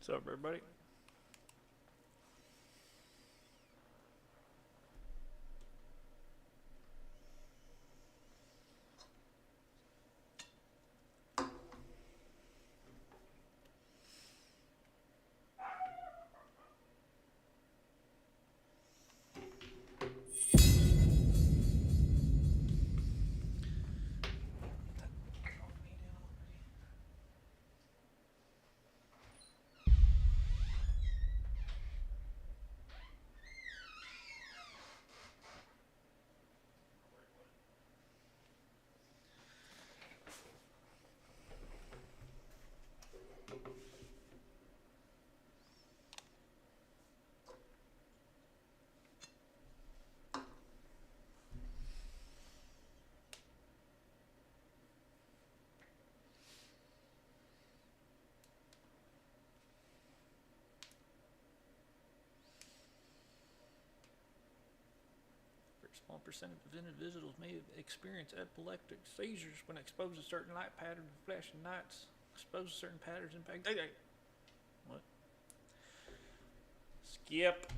What's up, everybody? A small percentage of individuals may experience epileptic seizures when exposed to certain light patterns of flashing lights. Exposed to certain patterns impact. Hey, what? Skip.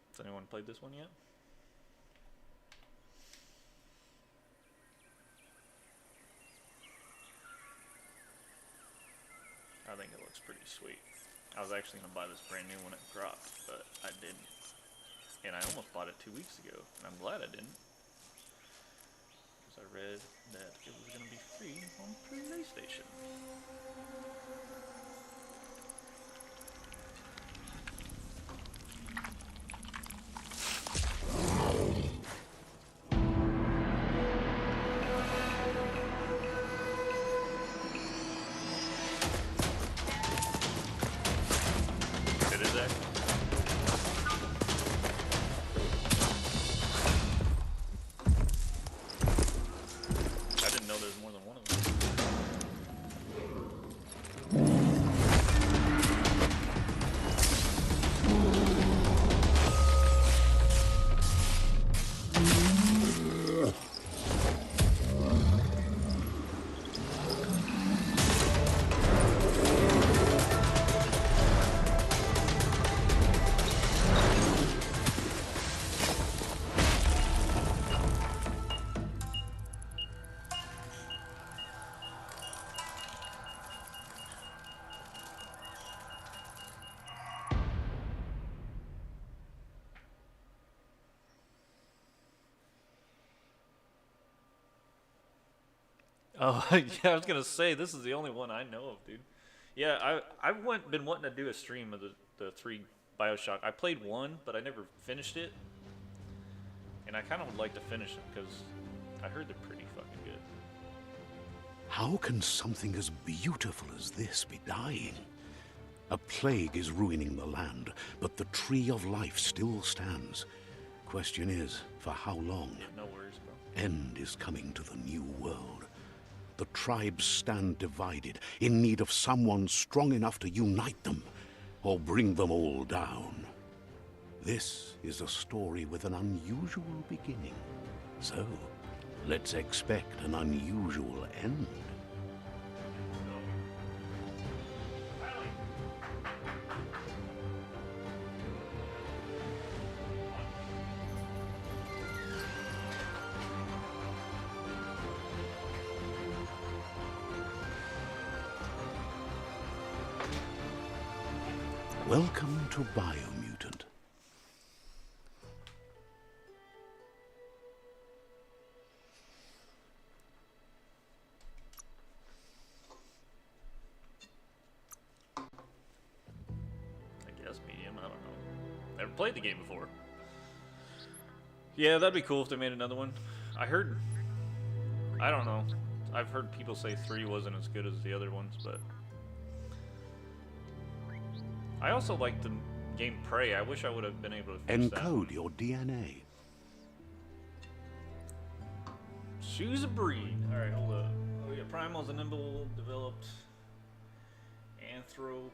Has anyone played this one yet? I think it looks pretty sweet. I was actually going to buy this brand new when it dropped, but I didn't. And I almost bought it 2 weeks ago, and I'm glad I didn't. Because I read that it was going to be free on PlayStation. It is that. I didn't know there was more than one of them. Oh, yeah, I was gonna say this is the only one I know of, dude. Yeah, I've been wanting to do a stream of the three Bioshock. I played one, but I never finished it, and I kind of would like to finish it because I heard they're pretty fucking good. How can something as beautiful as this be dying? A plague is ruining the land, but the tree of life still stands. Question is, for how long? Yeah, no worries, bro. End is coming to the new world. The tribes stand divided, in need of someone strong enough to unite them, or bring them all down. This is a story with an unusual beginning. So, let's expect an unusual end. Welcome to Biomutant. I guess medium. I don't know. Never played the game before. Yeah, that'd be cool if they made another one. I heard. I don't know. I've heard people say 3 wasn't as good as the other ones, but I also like the game Prey. I wish I would have been able to fix that. Encode your DNA. Choose a breed. Alright, hold up. We got primals and nimble developed anthropomorphic.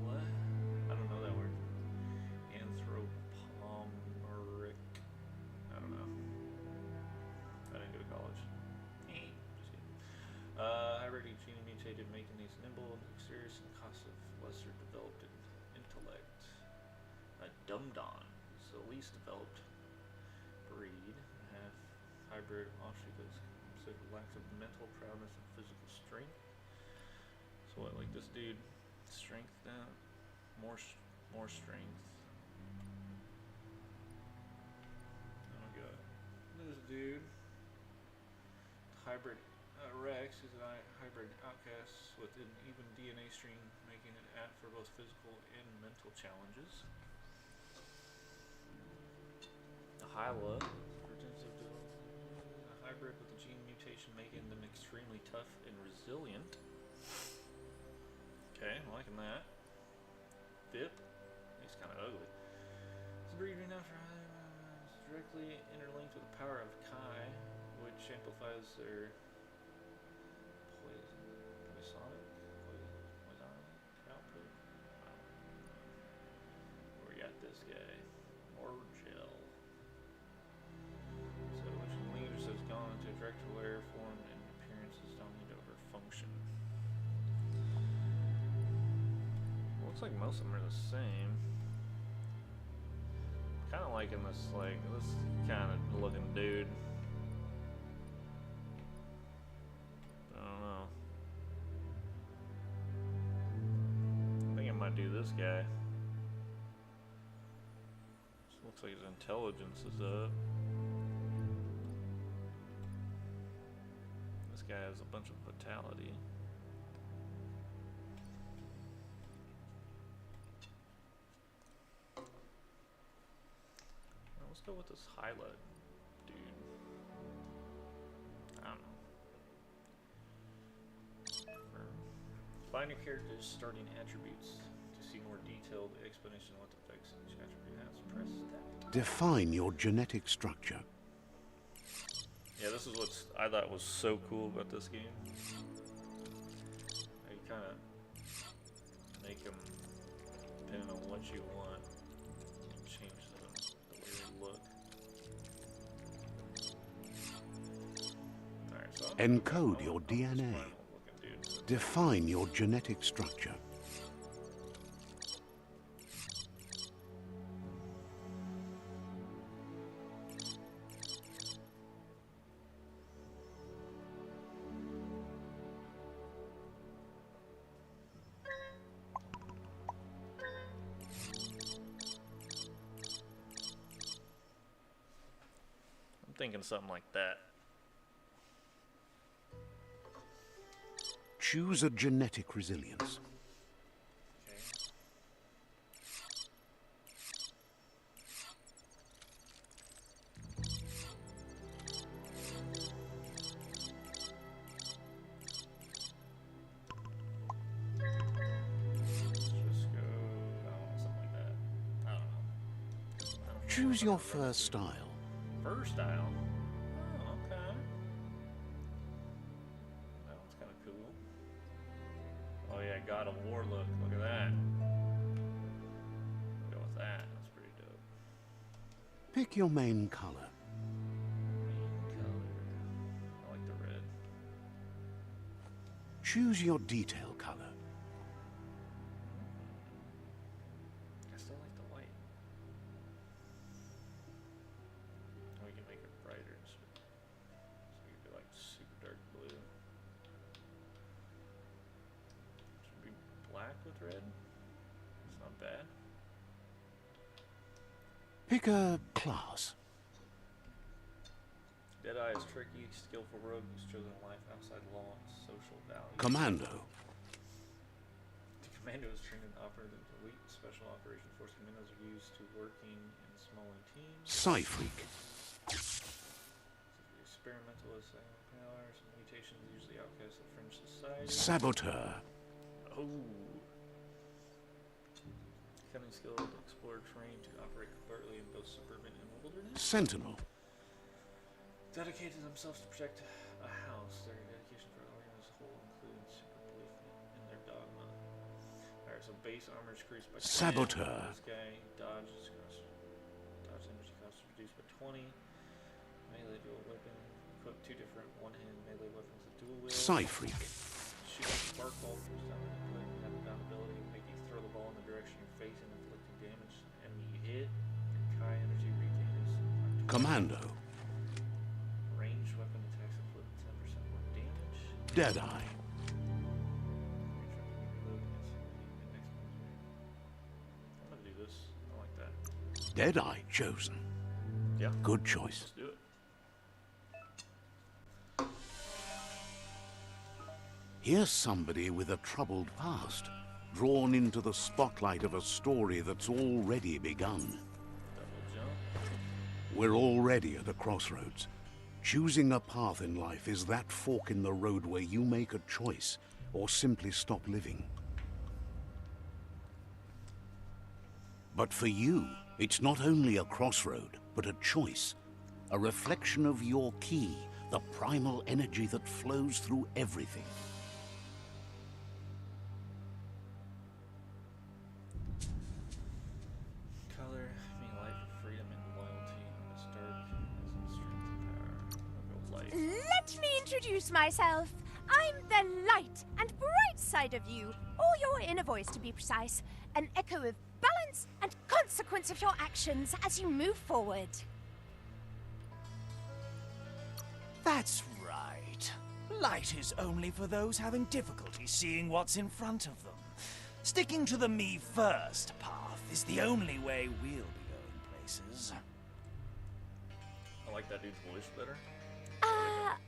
What? I don't know that word. Anthropomorphic. I don't know. I didn't go making these nimble and dexterous and cost of lesser developed intellect. A Dumdon is the least developed breed. Half hybrid Australians considered lacks of mental prowess and physical strength. So what, like this dude, strength down, more strength. Oh my god, this dude, hybrid Rex is a hybrid outcast with an even DNA stream, making it apt for both physical and mental challenges. A Hyla, a hybrid with a gene mutation, making them extremely tough and resilient. Okay, I'm liking that. Vip, he's kind of ugly. This breed renowned for directly interlinked with the power of Kai, which amplifies their poisonic output. We got this guy, Orgel. So, which leaders has gone into direct aware form and appearances dominate over function. Looks like most of them are the same. Kind of liking this, like, this kind of looking dude. I don't know. I think I might do this guy. This looks like his intelligence is up. This guy has a bunch of vitality. Let's go with this Hyla dude. I don't know. Find your character's starting attributes. To see more detailed explanation of what effects each attribute has, press that. Define your genetic structure. Yeah, this is what I thought was so cool about this game. You kind of make them, depending on what you want, change the way they look. Alright, so Encode your DNA. Define your genetic structure. I'm thinking something like that. Choose a genetic resilience. Choose your fur style. Fur style? Oh, okay. That one's kind of cool. Oh yeah, God of War look. Look at that. Go with that. That's pretty dope. Pick your main color. Main color. I like the red. Choose your detail color. I still like the white. We can make it brighter. So you could be like super dark blue. Should be black with red. It's not bad. Pick a class. Deadeye is tricky, skillful rogue who's chosen a life outside law and social values. Commando. The commando is trained in operative elite special operations force. Commandos are used to working in smaller teams. Psy-freak. Experimentalist, powers, mutations, usually outcasts of fringe society. Saboteur. Oh. Cunning skilled explorer trained to operate covertly in both suburban and wilderness. Sentinel. Dedicated themselves to protect a house. Their dedication for the organ as a whole includes super belief in their dogma. Alright, so base armor is increased by 10. Saboteur. This guy dodge energy cost reduced by 20. Melee dual weapon. Equip 2 different one-hand melee weapons with dual wield. Psy-freak. shoot a spark ball through something. Have a down ability, make you throw the ball in the direction you're facing, inflicting damage. Enemy you hit, your Kai energy retainers. Commando. Ranged weapon attacks inflict 10% more damage. Deadeye. I'm gonna do this. I like that. Deadeye chosen. Yeah. Good choice. Let's do it. Here's somebody with a troubled past, drawn into the spotlight of a story that's already begun. Double jump. We're already at a crossroads. Choosing a path in life is that fork in the road where you make a choice or simply stop living. But for you, it's not only a crossroad, but a choice. A reflection of your key, the primal energy that flows through everything. Color, mean life, freedom, and loyalty. This dark is strength and power. I'll go light. Let me introduce myself. I'm the light and bright side of you, or your inner voice to be precise, an echo of balance and consequence of your actions as you move forward. That's right. Light is only for those having difficulty seeing what's in front of them. Sticking to the me first path is the only way we'll be going places. I like that dude's voice better.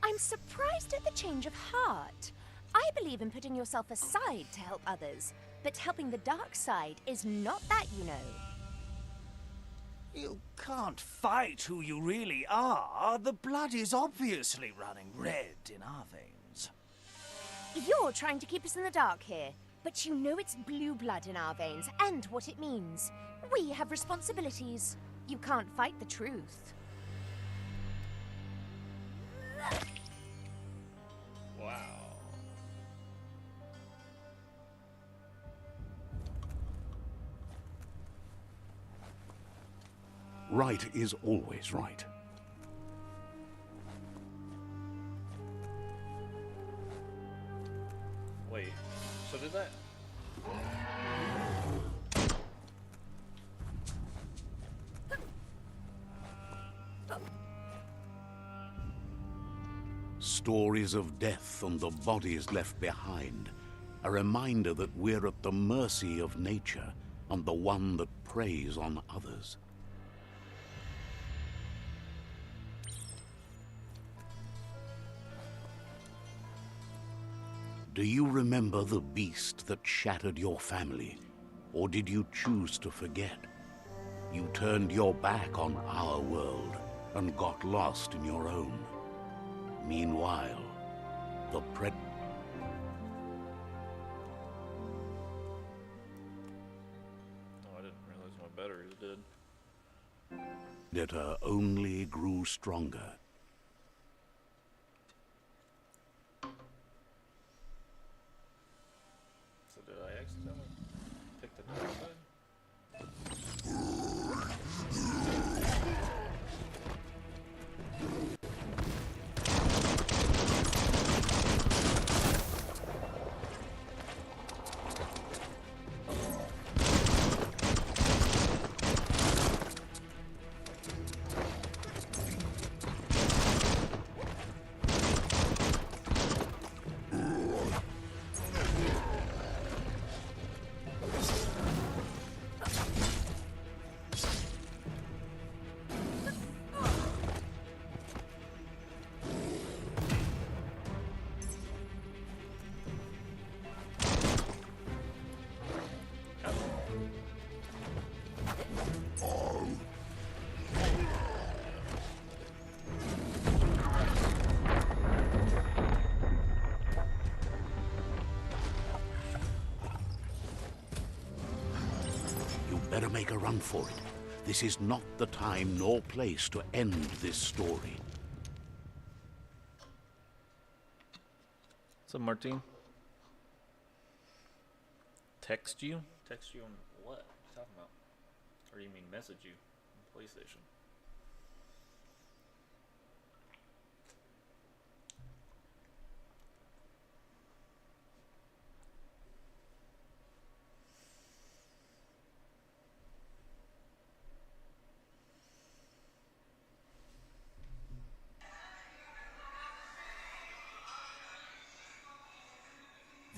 I'm surprised at the change of heart. I believe in putting yourself aside to help others, but helping the dark side is not that, you know. You can't fight who you really are. The blood is obviously running red in our veins. You're trying to keep us in the dark here, but you know it's blue blood in our veins and what it means. We have responsibilities. You can't fight the truth. Wow. Right is always right. Wait, so did that? Stories of death and the bodies left behind. A reminder that we're at the mercy of nature and the one that preys on others. Do you remember the beast that shattered your family? Or did you choose to forget? You turned your back on our world and got lost in your own. Meanwhile, the Oh, I didn't realize my batteries did. predator only grew stronger. So did I accidentally pick the dark side? Better make a run for it. This is not the time nor place to end this story. What's up, Martine? Text you? Text you on what? What are you talking about? Or do you mean message you on PlayStation?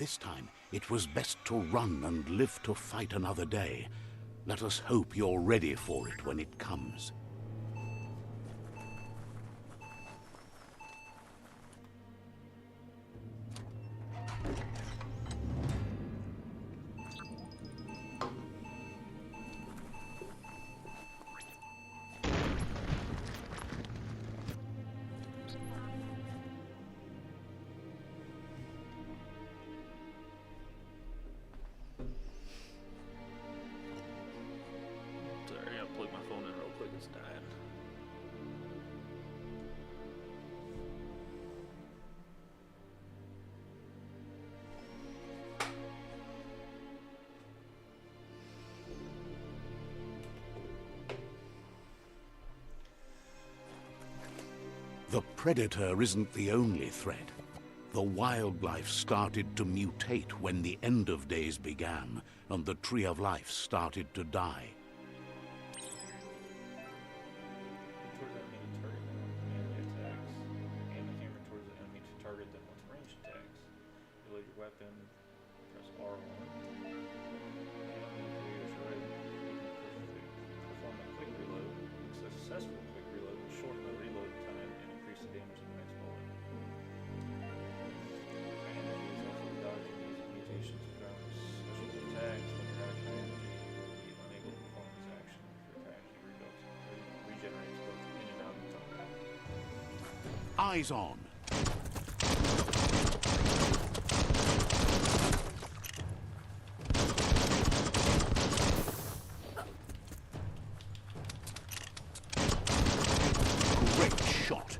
this time it was best to run and live to fight another day. Let us hope you're ready for it when it comes. Sorry, I plug my phone in real quick. It's dying. The predator isn't the only threat. The wildlife started to mutate when the end of days began, and the tree of life started to die. Towards the enemy target them with melee attacks. Aim the camera towards the enemy to target them with ranged attacks. Reload your weapon. Press R1. And perform a quick reload. A successful quick reload will shorten the reload time and increase the damage of the next bullet. And is also dodging these mutations around special attacks when you're out of energy. You will be unable to perform this action if your energy regenerates both in and out of combat. Eyes on. Great shot.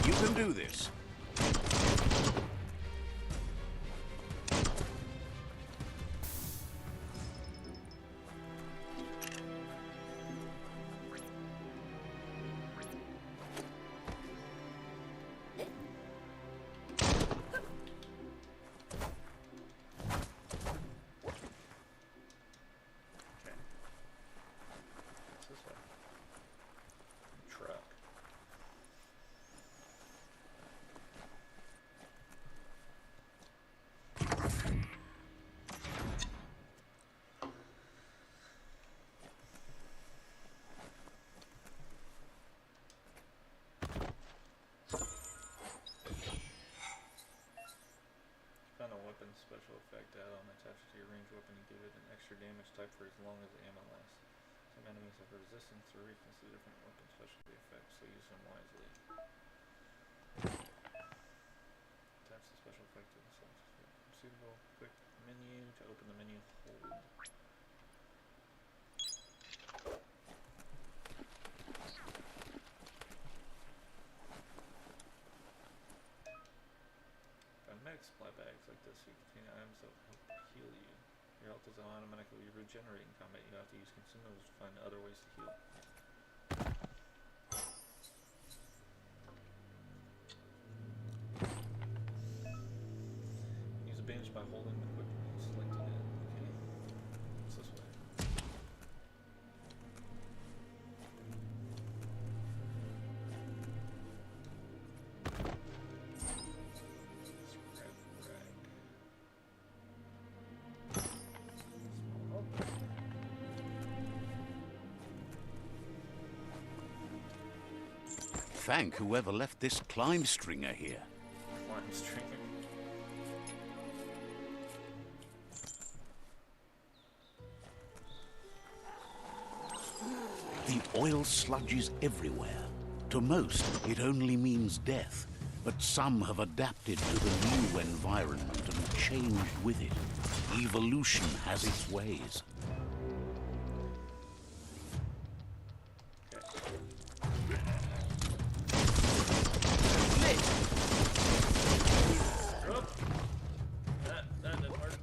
You can do this. This way. Truck. Found a weapon special effect add-on attached to your ranged weapon to give it an extra damage type for as long as the ammo lasts. Some enemies have resistance to weakness to different weapon specialty effects, so use them wisely. Attach the special effect to the suitable quick menu to open the menu. Hold. Medic supply bags like this, you contain items that will help heal you. Your health doesn't automatically regenerate in combat. You have to use consumables to find other ways to heal. Use a bandage by holding the quick selected it. Okay. It's this way. Thank whoever left this climb stringer here. Climb stringer. The oil sludges everywhere. To most, it only means death. But some have adapted to the new environment and changed with it. Evolution has its ways. That didn't work.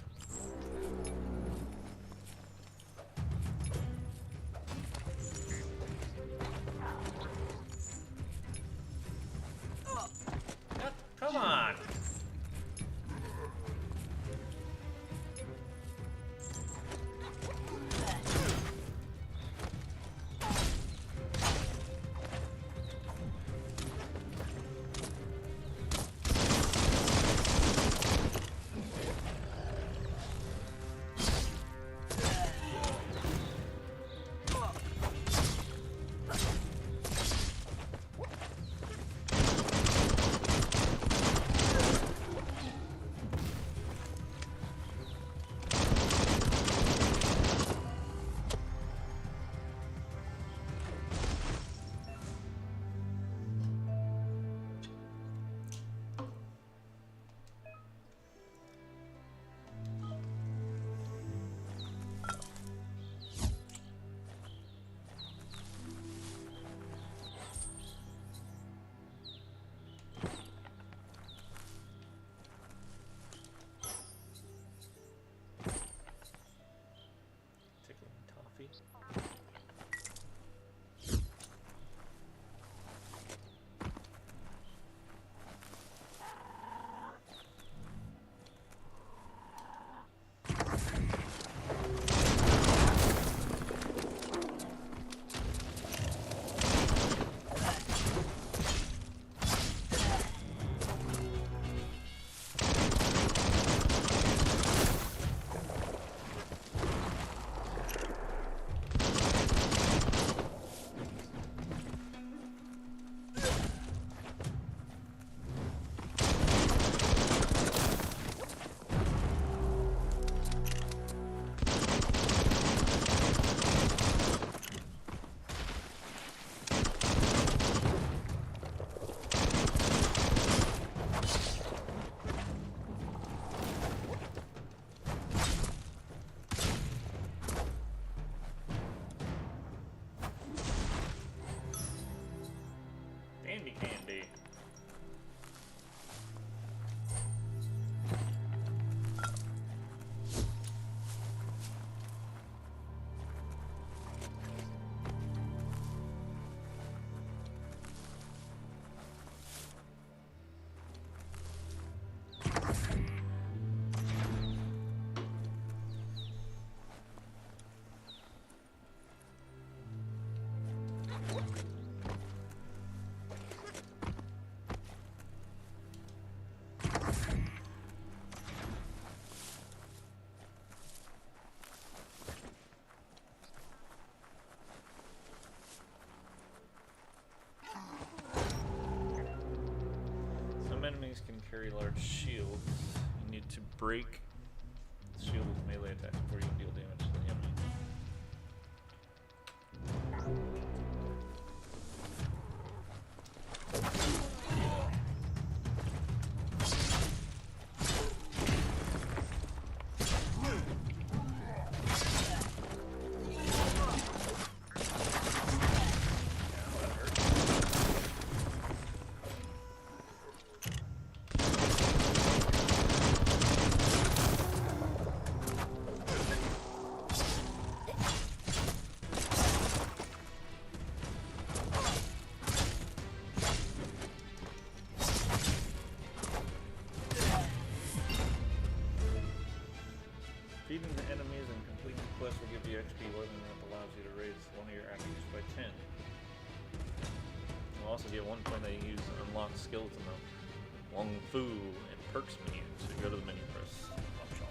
carry large shields. You need to break the shield with melee attacks before you can deal damage to the enemy. Feeding the enemies and completing the quest will give you XP more than that allows you to raise one of your attributes by 10. You'll also get 1 point that you use to unlock skills in the Wong Fu and perks menu. So go to the menu, press Option.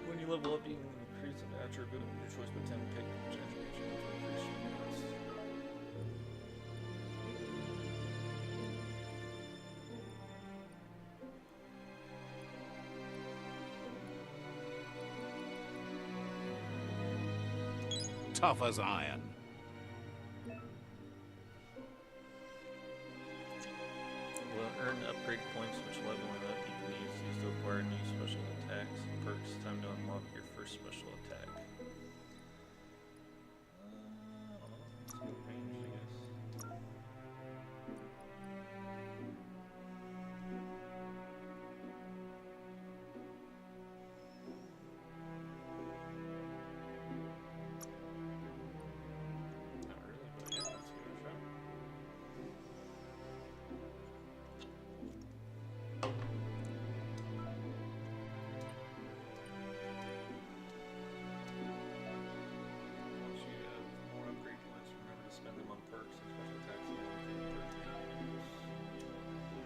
When you level up, you can increase an attribute of your choice by 10. Pick which attribute you want to increase your bonus. Tough as iron. Will earn upgrade points, which leveling up you can use these to acquire new special attacks and perks. Time to unlock your first special attack. I don't know. Let's go range, I guess. Not really, but yeah, let's give it a shot. Once you have more upgrade points, remember to spend them on perks and special attacks and everything perks you use. So we have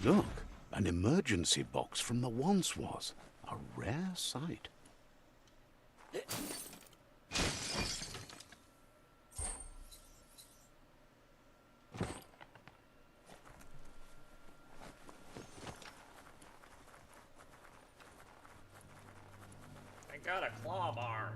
Look, an emergency box from the once was. A rare sight. I got a claw bar.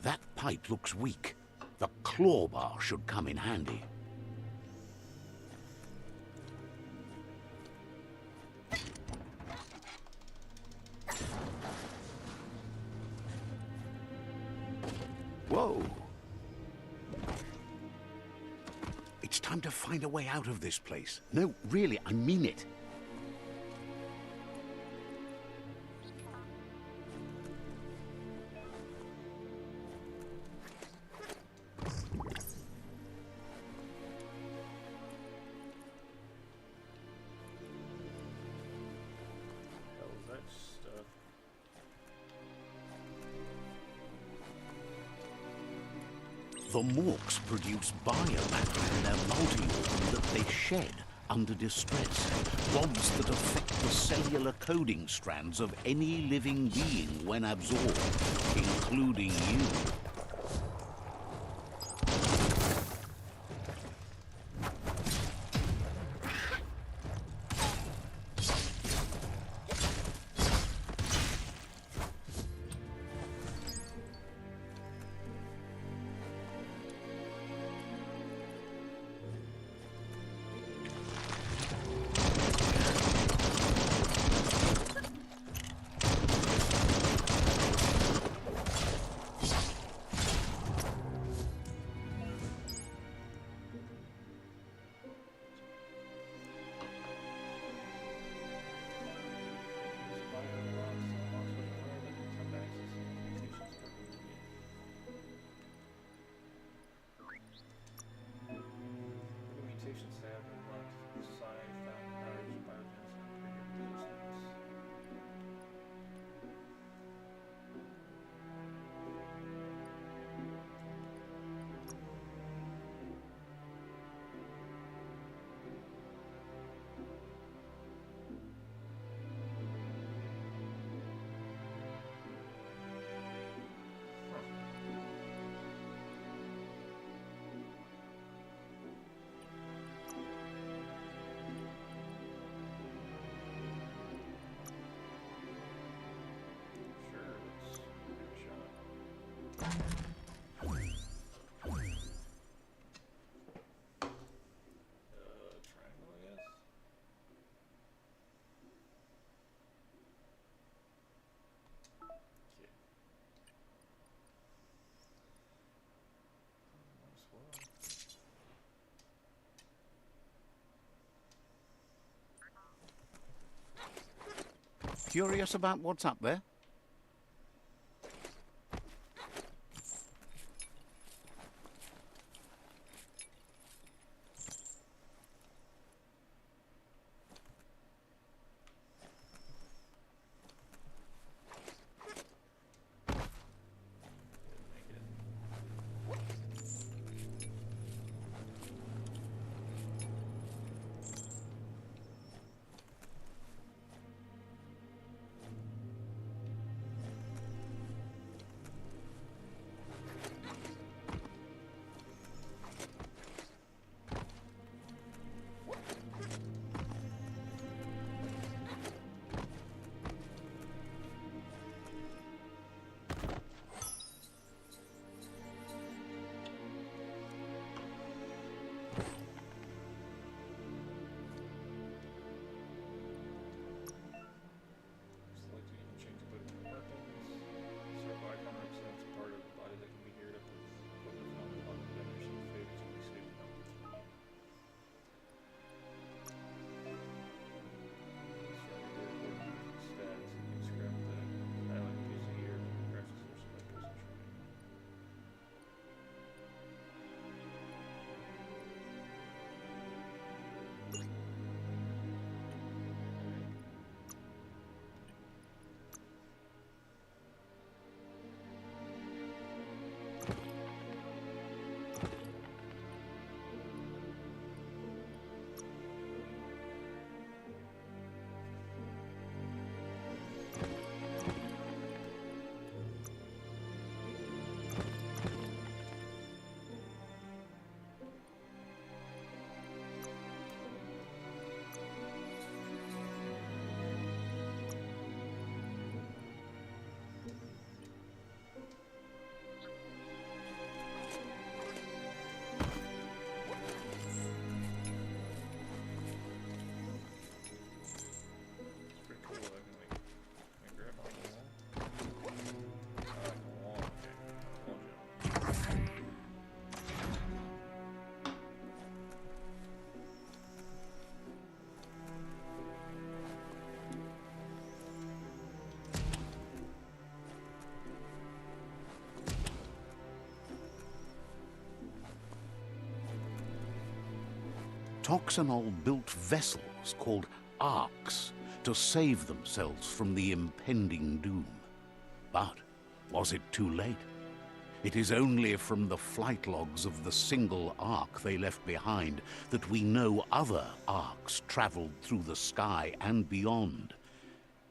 That pipe looks weak. The claw bar should come in handy. Whoa! It's time to find a way out of this place. No, really, I mean it. Hell is that stuff? The Morks produce biomatter in their multi-organ that they shed under distress. Rods that affect the cellular coding strands of any living being when absorbed, including you. Triangle, I guess. Okay. Might as well. Curious about what's up there? Select the interchangeable weapons. Circle icon represents a part of the body that can be geared up with equipment found upon the damage of favors to be saved from the key. Stats. You can scrap that. Highlight PC or graphics or select person training. Pretty cool. I can like grab on the wall. Like the wall. Okay. Wall jump. Toxanol built vessels called arks to save themselves from the impending doom. But was it too late? It is only from the flight logs of the single ark they left behind that we know other arks traveled through the sky and beyond.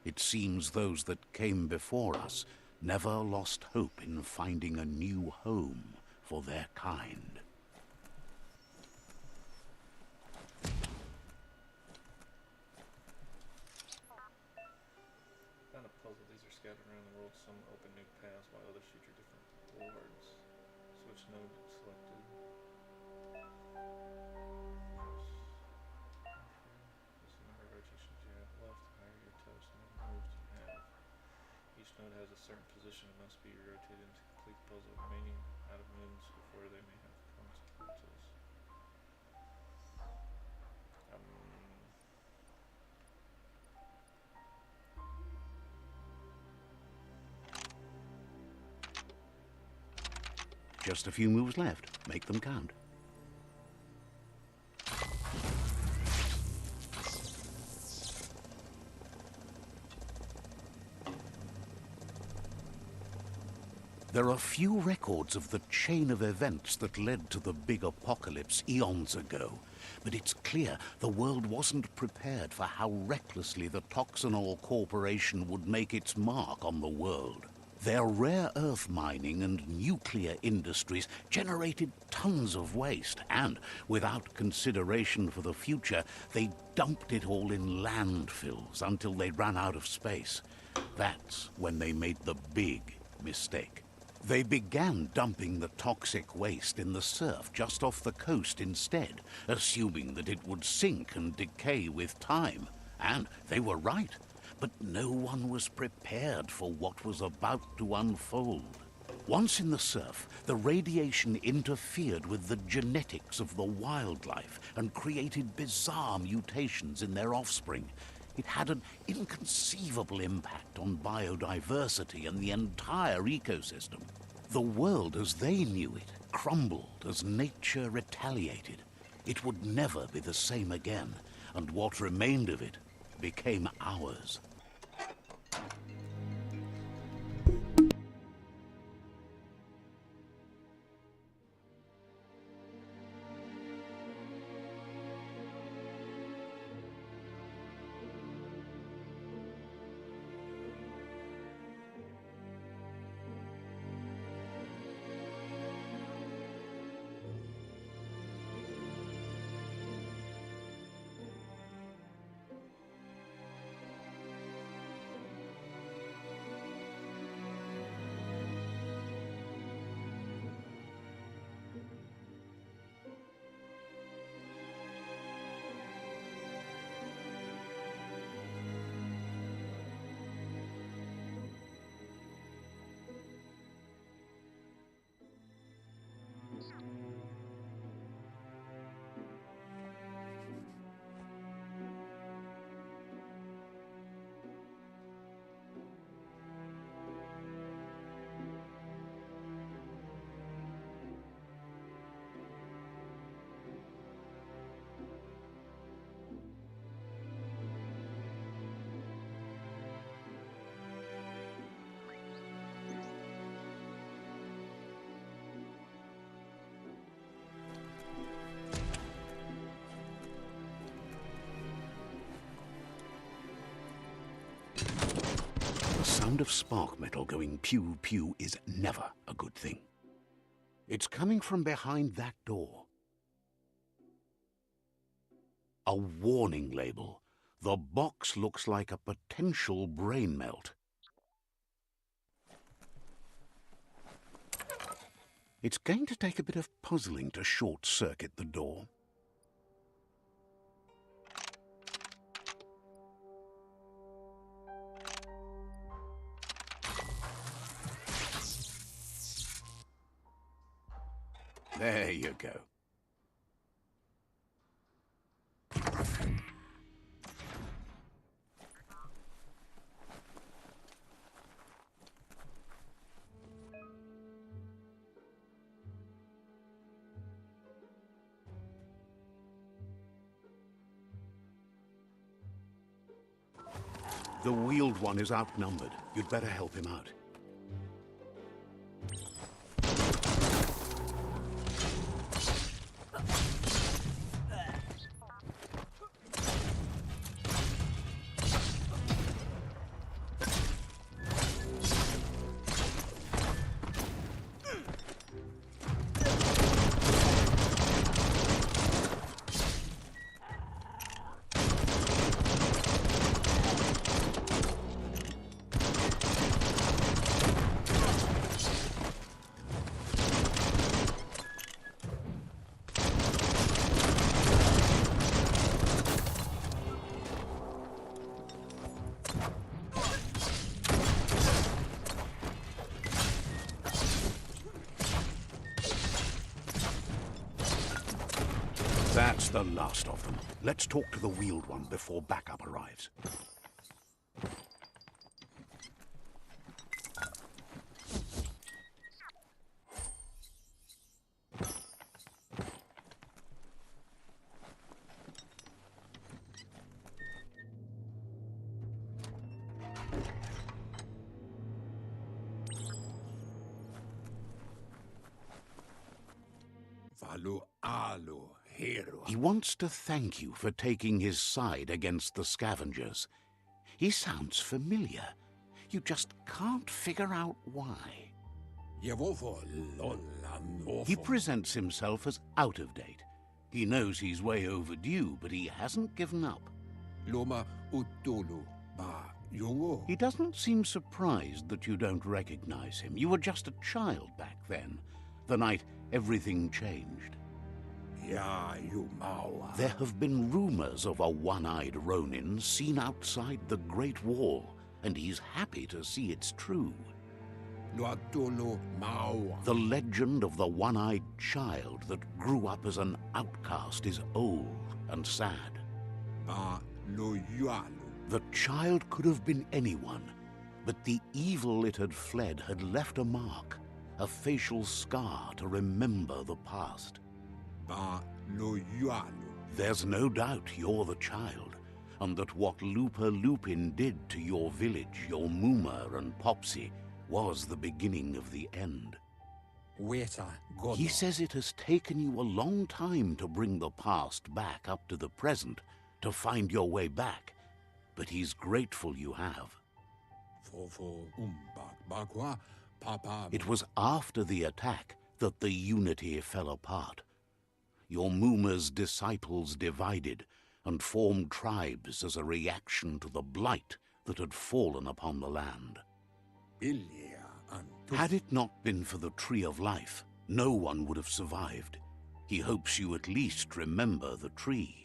It seems those that came before us never lost hope in finding a new home for their kind. Found a puzzle. These are scattered around the world. Some open new paths, while others feature different boards. Switch node selected. This is the number of rotations you have left. The higher you touch, the more moves you have. Each node has a certain position and must be rotated to complete the puzzle. Remaining out of moves before they may have consequences. Just a few moves left. Make them count. There are few records of the chain of events that led to the big apocalypse eons ago, but it's clear the world wasn't prepared for how recklessly the Toxanol Corporation would make its mark on the world. Their rare earth mining and nuclear industries generated tons of waste, and without consideration for the future, they dumped it all in landfills until they ran out of space. That's when they made the big mistake. They began dumping the toxic waste in the surf just off the coast instead, assuming that it would sink and decay with time. And they were right. But no one was prepared for what was about to unfold. Once in the surf, the radiation interfered with the genetics of the wildlife and created bizarre mutations in their offspring. It had an inconceivable impact on biodiversity and the entire ecosystem. The world as they knew it crumbled as nature retaliated. It would never be the same again, and what remained of it became ours. The sound of spark metal going pew-pew is never a good thing. It's coming from behind that door. A warning label. The box looks like a potential brain melt. It's going to take a bit of puzzling to short-circuit the door. There you go. The wheeled one is outnumbered. You'd better help him out. That's the last of them. Let's talk to the wheeled one before backup arrives. He wants to thank you for taking his side against the scavengers. He sounds familiar. You just can't figure out why. He presents himself as out of date. He knows he's way overdue, but he hasn't given up. He doesn't seem surprised that you don't recognize him. You were just a child back then, the night everything changed. There have been rumors of a one-eyed Ronin seen outside the Great Wall, and he's happy to see it's true. The legend of the one-eyed child that grew up as an outcast is old and sad. The child could have been anyone, but the evil it had fled had left a mark, a facial scar to remember the past. There's no doubt you're the child, and that what Lupa Lupin did to your village, your Muma and Popsy, was the beginning of the end. He says it has taken you a long time to bring the past back up to the present, to find your way back, but he's grateful you have. It was after the attack that the unity fell apart. Your Muma's disciples divided and formed tribes as a reaction to the blight that had fallen upon the land. Had it not been for the Tree of Life, no one would have survived. He hopes you at least remember the tree.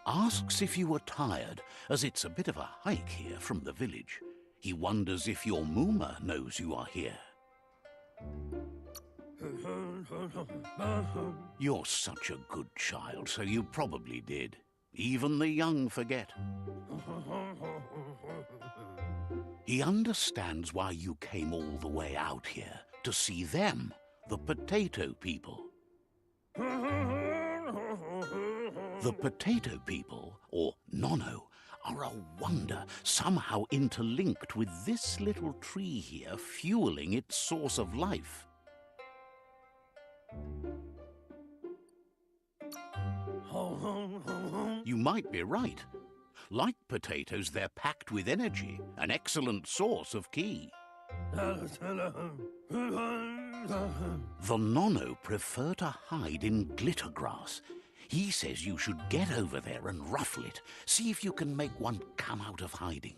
Asks if you are tired, as it's a bit of a hike here from the village. He wonders if your Muma knows you are here. You're such a good child, so you probably did. Even the young forget. He understands why you came all the way out here, to see them, the potato people. The potato people, or Nono, are a wonder, somehow interlinked with this little tree here, fueling its source of life. You might be right. Like potatoes, they're packed with energy, an excellent source of ki. The Nono prefer to hide in glitter grass. He says you should get over there and ruffle it. See if you can make one come out of hiding.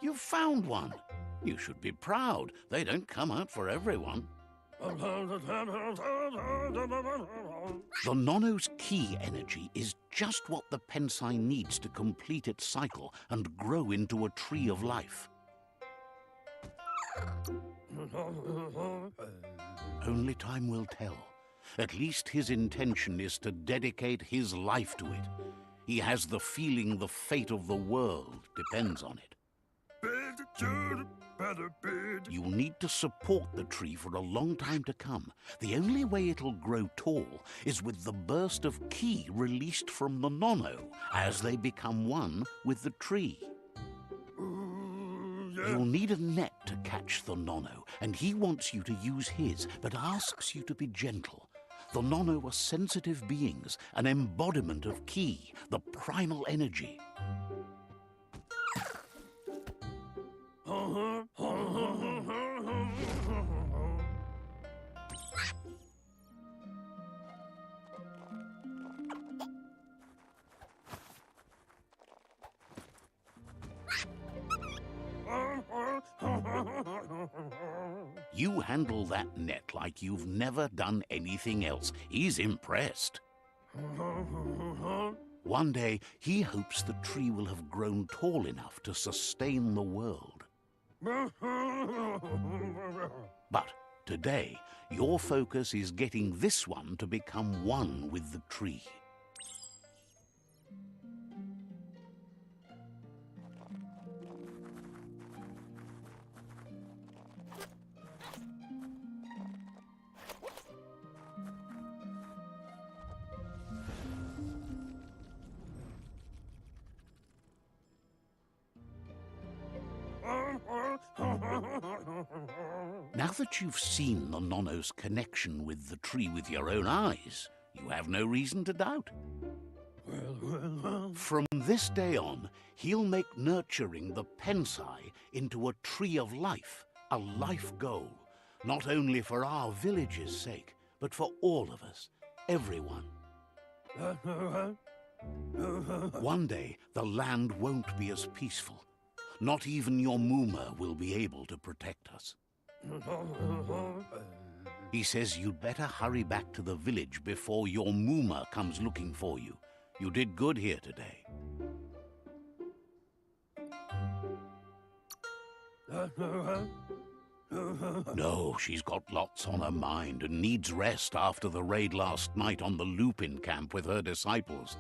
You found one. You should be proud. They don't come out for everyone. The Nono's ki energy is just what the Pensai needs to complete its cycle and grow into a tree of life. Only time will tell. At least his intention is to dedicate his life to it. He has the feeling the fate of the world depends on it. You'll need to support the tree for a long time to come. The only way it'll grow tall is with the burst of ki released from the Nono as they become one with the tree. You'll need a net to catch the Nono, and he wants you to use his, but asks you to be gentle. The Nono are sensitive beings, an embodiment of ki, the primal energy. You handle that net like you've never done anything else. He's impressed. One day, he hopes the tree will have grown tall enough to sustain the world. But Today, your focus is getting this one to become one with the tree. Now that you've seen the Nonno's connection with the tree with your own eyes, you have no reason to doubt. From this day on, he'll make nurturing the Pensai into a tree of life, a life goal, not only for our village's sake, but for all of us, everyone. One day, the land won't be as peaceful. Not even your Muma will be able to protect us. He says you'd better hurry back to the village before your Muma comes looking for you. You did good here today. No, she's got lots on her mind and needs rest after the raid last night on the Lupin camp with her disciples.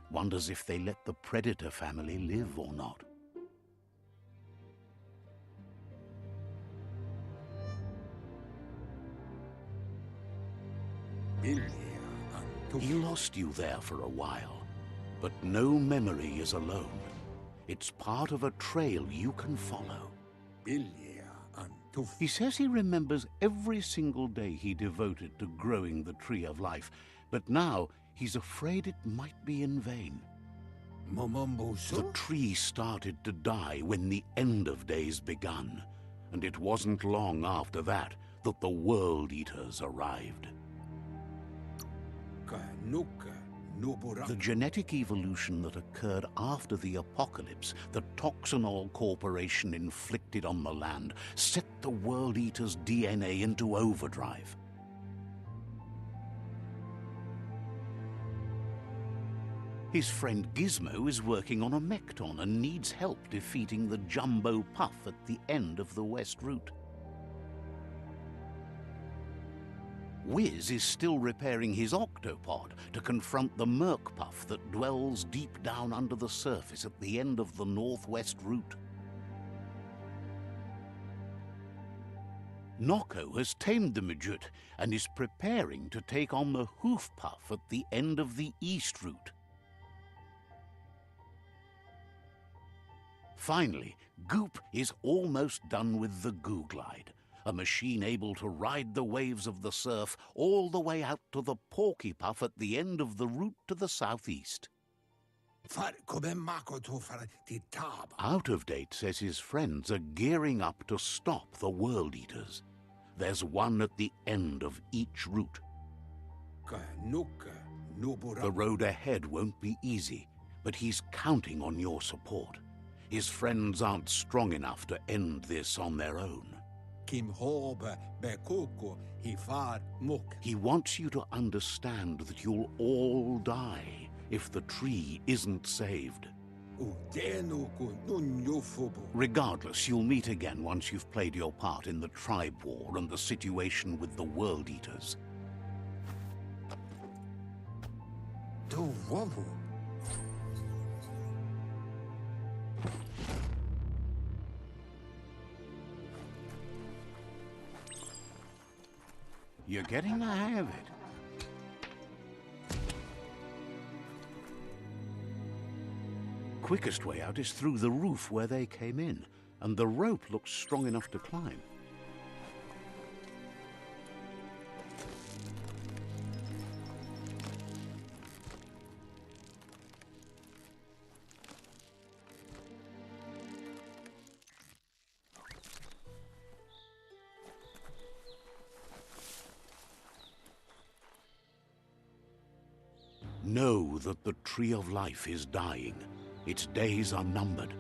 Wonders if they let the Predator family live or not. He lost you there for a while, but no memory is alone. It's part of a trail you can follow. He says he remembers every single day he devoted to growing the Tree of Life, but now he's afraid it might be in vain. The tree started to die when the end of days begun, and it wasn't long after that that the World Eaters arrived. The genetic evolution that occurred after the apocalypse that Toxanol Corporation inflicted on the land set the World Eater's DNA into overdrive. His friend Gizmo is working on a Mekton and needs help defeating the Jumbo Puff at the end of the West Route. Wiz is still repairing his octopod to confront the Merc Puff that dwells deep down under the surface at the end of the Northwest Route. Nocco has tamed the Midget and is preparing to take on the Hoof Puff at the end of the East Route. Finally, Goop is almost done with the Goo Glide, a machine able to ride the waves of the surf all the way out to the Porky Puff at the end of the route to the southeast. Out of Date says his friends are gearing up to stop the World Eaters. There's one at the end of each route. The road ahead won't be easy, but he's counting on your support. His friends aren't strong enough to end this on their own. He wants you to understand that you'll all die if the tree isn't saved. Regardless, you'll meet again once you've played your part in the tribe war and the situation with the World Eaters. You're getting the hang of it. Quickest way out is through the roof where they came in, and the rope looks strong enough to climb. Know that the Tree of Life is dying. Its days are numbered.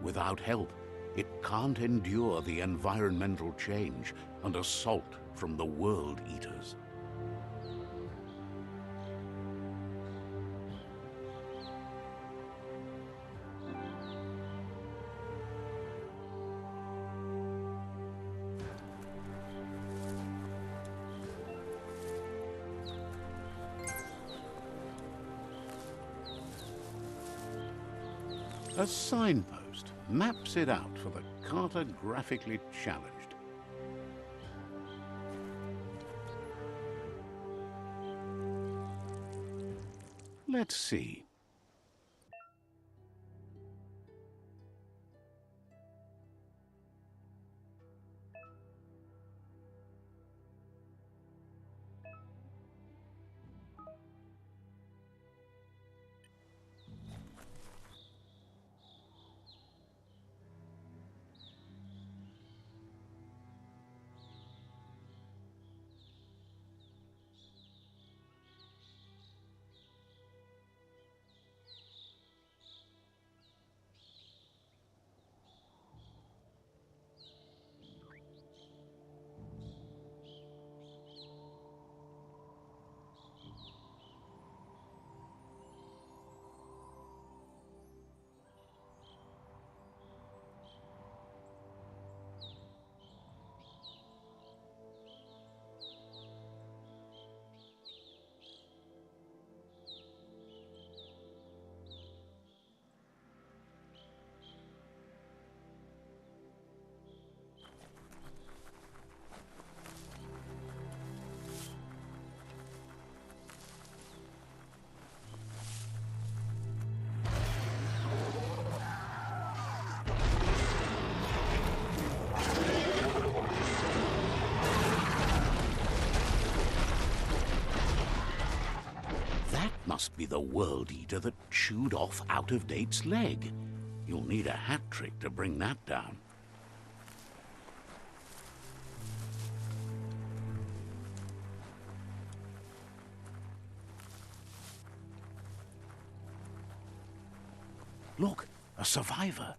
Without help, it can't endure the environmental change and assault from the World Eaters. A signpost maps it out for the cartographically challenged. Let's see. Must be the World Eater that chewed off Out-of-Date's leg. You'll need a hat trick to bring that down. Look, a survivor.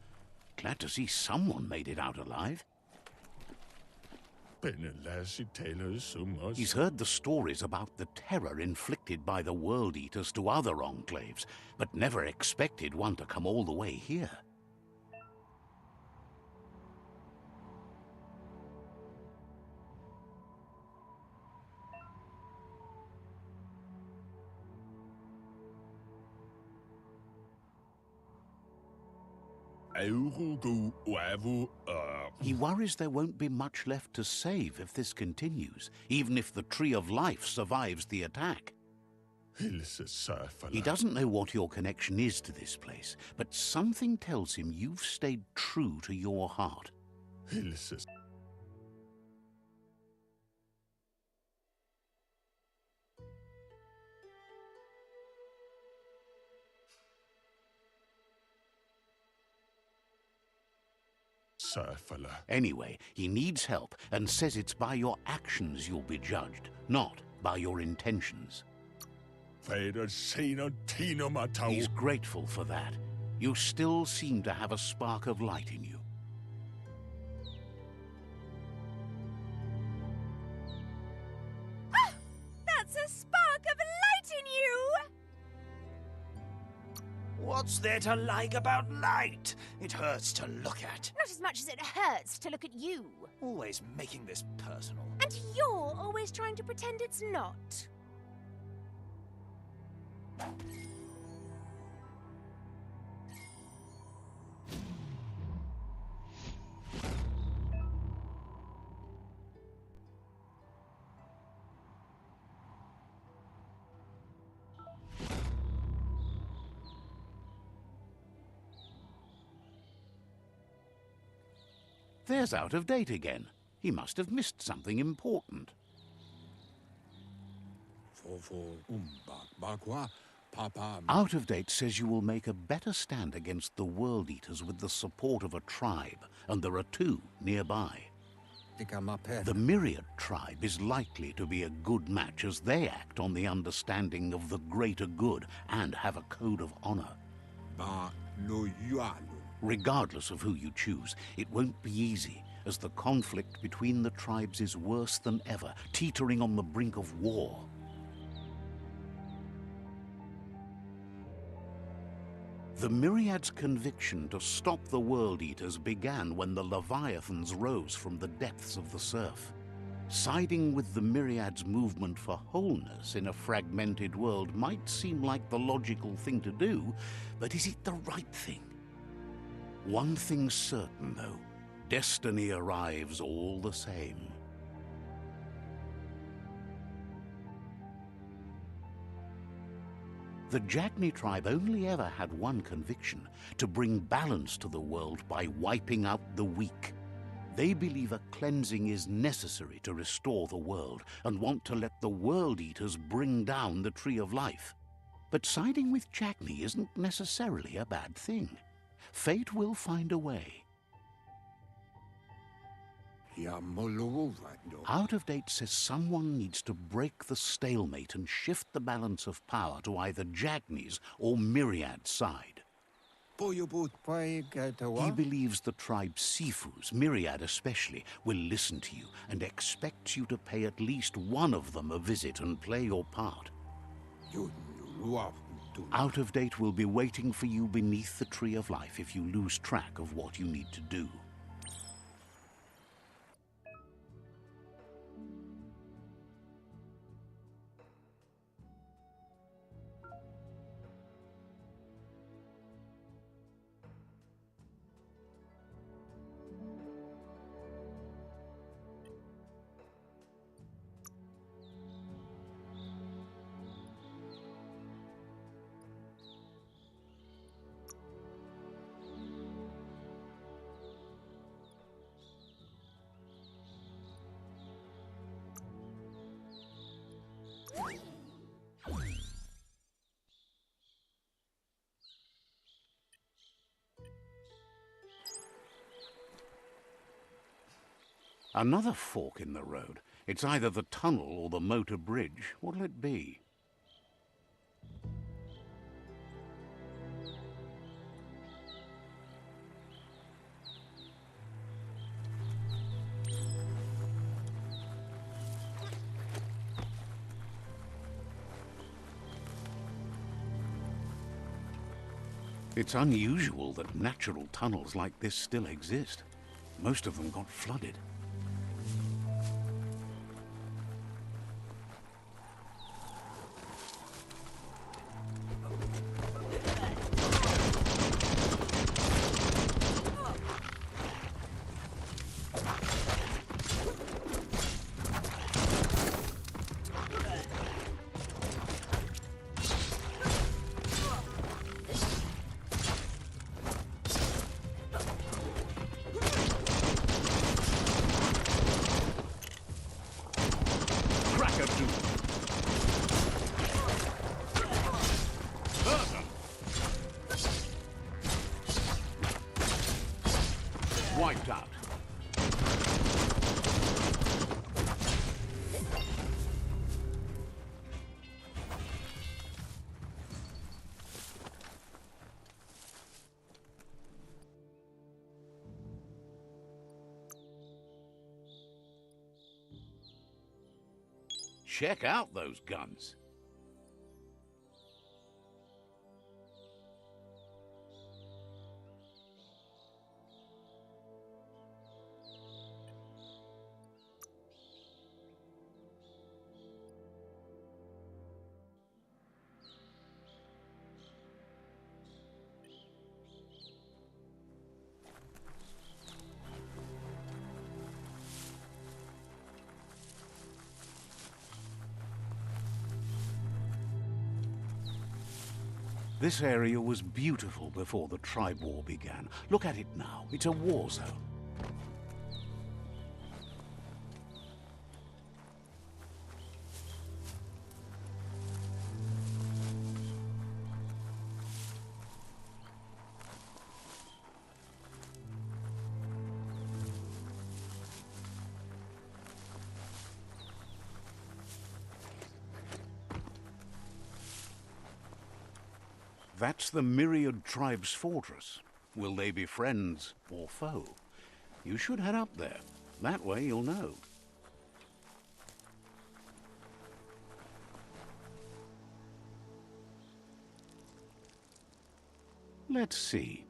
Glad to see someone made it out alive. He's heard the stories about the terror inflicted by the World Eaters to other enclaves, but never expected one to come all the way here. He worries there won't be much left to save if this continues, even if the Tree of Life survives the attack. He doesn't know what your connection is to this place, but something tells him you've stayed true to your heart. Anyway, he needs help and says it's by your actions you'll be judged, not by your intentions. He's grateful for that. You still seem to have a spark of light in you. Ah! That's a spark of light in you! What's there to like about light? It hurts to look at. Not as much as it hurts to look at you. Always making this personal. And you're always trying to pretend it's not. There's Out of Date again. He must have missed something important. Out of Date says you will make a better stand against the World Eaters with the support of a tribe, and there are two nearby. The Myriad tribe is likely to be a good match as they act on the understanding of the greater good and have a code of honor. Regardless of who you choose, it won't be easy, as the conflict between the tribes is worse than ever, teetering on the brink of war. The Myriad's conviction to stop the World Eaters began when the Leviathans rose from the depths of the surf. Siding with the Myriad's movement for wholeness in a fragmented world might seem like the logical thing to do, but is it the right thing? One thing's certain, though. Destiny arrives all the same. The Jagni tribe only ever had one conviction: to bring balance to the world by wiping out the weak. They believe a cleansing is necessary to restore the world, and want to let the World Eaters bring down the Tree of Life. But siding with Jagni isn't necessarily a bad thing. Fate will find a way. Out of Date says someone needs to break the stalemate and shift the balance of power to either Jagni's or Myriad's side. He believes the tribe Sifus, Myriad especially, will listen to you and expects you to pay at least one of them a visit and play your part. Out of Date will be waiting for you beneath the Tree of Life if you lose track of what you need to do. Another fork in the road. It's either the tunnel or the motor bridge. What'll it be? It's unusual that natural tunnels like this still exist. Most of them got flooded. Wiped out. Check out those guns. This area was beautiful before the tribe war began. Look at it now. It's a war zone. That's the Myriad tribe's fortress. Will they be friends or foe? You should head up there. That way you'll know. Let's see.